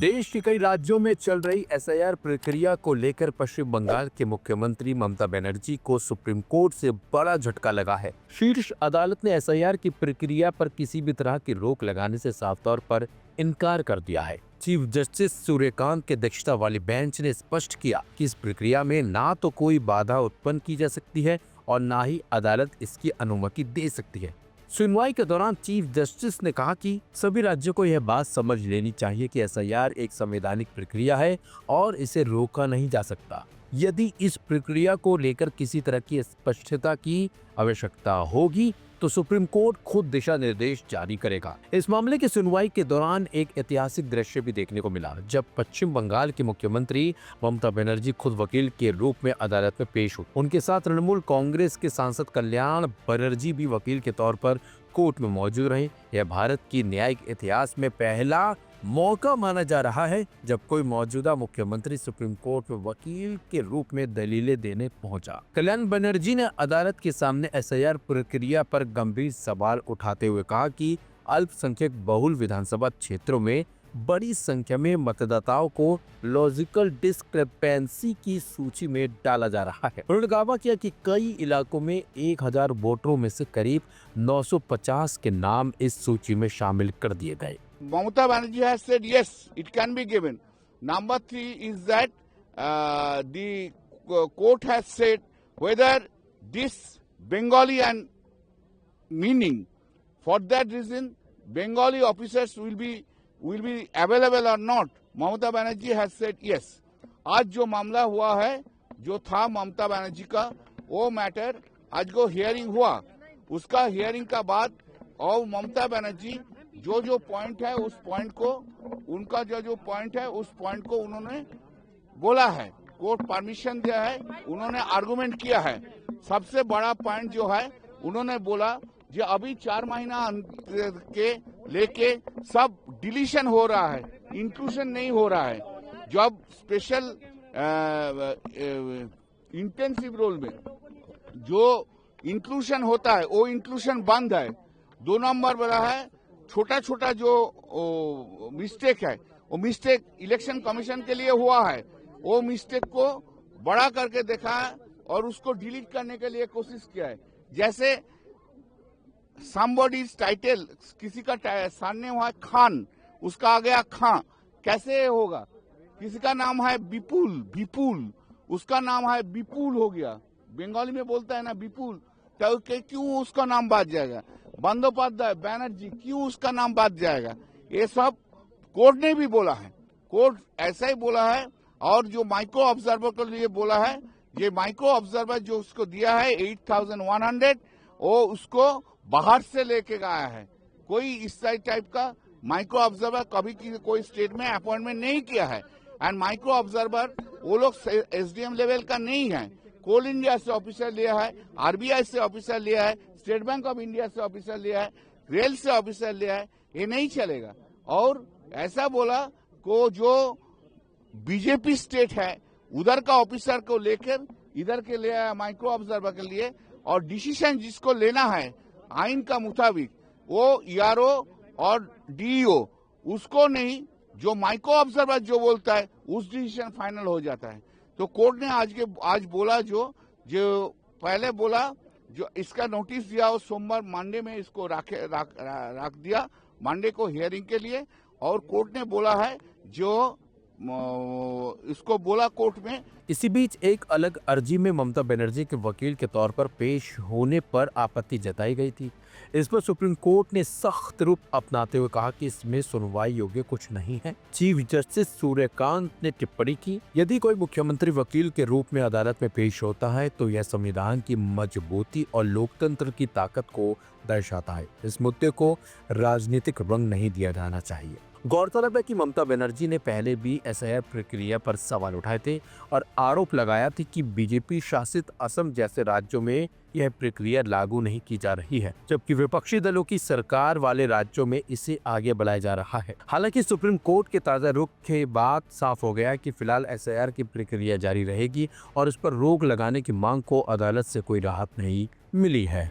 देश के कई राज्यों में चल रही एसआईआर प्रक्रिया को लेकर पश्चिम बंगाल के मुख्यमंत्री ममता बनर्जी को सुप्रीम कोर्ट से बड़ा झटका लगा है। शीर्ष अदालत ने एसआईआर की प्रक्रिया पर किसी भी तरह की रोक लगाने से साफ तौर पर इनकार कर दिया है। चीफ जस्टिस सूर्यकांत के अध्यक्षता वाली बेंच ने स्पष्ट किया कि इस प्रक्रिया में ना तो कोई बाधा उत्पन्न की जा सकती है और ना ही अदालत इसकी अनुमति दे सकती है। सुनवाई के दौरान चीफ जस्टिस ने कहा कि सभी राज्यों को यह बात समझ लेनी चाहिए कि एसआईआर एक संवैधानिक प्रक्रिया है और इसे रोका नहीं जा सकता। यदि इस प्रक्रिया को लेकर किसी तरह की स्पष्टता की आवश्यकता होगी तो सुप्रीम कोर्ट खुद दिशा निर्देश जारी करेगा। इस मामले की सुनवाई के दौरान एक ऐतिहासिक दृश्य भी देखने को मिला, जब पश्चिम बंगाल की मुख्यमंत्री ममता बनर्जी खुद वकील के रूप में अदालत में पेश हुई। उनके साथ तृणमूल कांग्रेस के सांसद कल्याण बनर्जी भी वकील के तौर पर कोर्ट में मौजूद रहे। यह भारत की न्यायिक इतिहास में पहला मौका माना जा रहा है जब कोई मौजूदा मुख्यमंत्री सुप्रीम कोर्ट में वकील के रूप में दलीलें देने पहुंचा। कल्याण बनर्जी ने अदालत के सामने एसआईआर प्रक्रिया पर गंभीर सवाल उठाते हुए कहा कि अल्पसंख्यक बहुल विधानसभा क्षेत्रों में बड़ी संख्या में मतदाताओं को लॉजिकल डिस्क्रिपेंसी की सूची में डाला जा रहा है। उन्होंने दावा किया कि कई इलाकों में 1000 वोटरों में से करीब 950 के नाम इस सूची में शामिल कर दिए गए। Mamata Banerjee has said yes, it can be given. Number 3 is that the court has said whether this Bengali and meaning, for that reason Bengali officers will be available or not. Mamata Banerjee has said yes. आज जो मामला हुआ है, जो था ममता बनर्जी का, वो matter आज को हियरिंग हुआ। उसका हियरिंग का बाद और ममता बनर्जी जो पॉइंट है उस पॉइंट को, उनका जो पॉइंट है उस पॉइंट को उन्होंने बोला है। कोर्ट परमिशन दिया है, उन्होंने आर्गुमेंट किया है। सबसे बड़ा पॉइंट जो है, उन्होंने बोला जो अभी 4 महीना के लेके सब डिलीशन हो रहा है, इंक्लूजन नहीं हो रहा है। जब स्पेशल इंटेंसिव रोल में जो इंक्लूजन होता है वो इंक्लूजन बंद है। 2 नंबर बोला है छोटा छोटा जो मिस्टेक है, वो मिस्टेक इलेक्शन कमीशन के लिए हुआ है, वो मिस्टेक को बड़ा करके देखा है और उसको डिलीट करने के लिए कोशिश किया है। जैसे somebody's टाइटल, किसी का सामने हुआ है खान, उसका आ गया खां, कैसे होगा? किसी का नाम है विपुल, उसका नाम है विपुल हो गया। बंगाली में बोलता है ना विपुल, तो क्यों उसका नाम बात जाएगा? बंदोपाध्याय बनर्जी, क्यों उसका नाम बात जाएगा? ये सब कोर्ट ने भी बोला है। कोर्ट ऐसा ही बोला है। और जो माइक्रो ऑब्जर्वर के लिए बोला है, ये माइक्रो ऑब्जर्वर जो उसको दिया है 8100, वो उसको बाहर से लेके गया है। कोई इस टाइप का माइक्रो ऑब्जर्वर कभी कोई स्टेट में अपॉइंटमेंट नहीं किया है। एंड माइक्रो ऑब्जर्वर वो लोग एसडीएम लेवल का नहीं है। कोल इंडिया से ऑफिसर लिया है, आरबीआई से ऑफिसर लिया है, स्टेट बैंक ऑफ इंडिया से ऑफिसर लिया है, रेल से ऑफिसर लिया है। ये नहीं चलेगा। और ऐसा बोला को जो बीजेपी स्टेट है उधर का ऑफिसर को लेकर इधर के ले आया माइक्रो ऑब्जर्वर के लिए, और डिसीजन जिसको लेना है आइन का मुताबिक वो ईआरओ और डीईओ, उसको नहीं, जो माइक्रो ऑब्जर्वर जो बोलता है उस डिसीजन फाइनल हो जाता है। तो कोर्ट ने आज बोला जो पहले बोला, जो इसका नोटिस दिया वो सोमवार मंडे में इसको रख दिया, मंडे को हियरिंग के लिए। और कोर्ट ने बोला है जो इसको बोला कोर्ट में। इसी बीच एक अलग अर्जी में ममता बनर्जी के वकील के तौर पर पेश होने पर आपत्ति जताई गई थी। इस पर सुप्रीम कोर्ट ने सख्त रुख अपनाते हुए कहा कि इसमें सुनवाई योग्य कुछ नहीं है। चीफ जस्टिस सूर्यकांत ने टिप्पणी की, यदि कोई मुख्यमंत्री वकील के रूप में अदालत में पेश होता है तो यह संविधान की मजबूती और लोकतंत्र की ताकत को दर्शाता है। इस मुद्दे को राजनीतिक रंग नहीं दिया जाना चाहिए। गौरतलब है कि ममता बनर्जी ने पहले भी एसआईआर प्रक्रिया पर सवाल उठाए थे और आरोप लगाया था कि बीजेपी शासित असम जैसे राज्यों में यह प्रक्रिया लागू नहीं की जा रही है, जबकि विपक्षी दलों की सरकार वाले राज्यों में इसे आगे बढ़ाया जा रहा है। हालांकि सुप्रीम कोर्ट के ताजा रुख के बाद साफ हो गया कि फिलहाल एसआईआर की प्रक्रिया जारी रहेगी और इस पर रोक लगाने की मांग को अदालत से कोई राहत नहीं मिली है।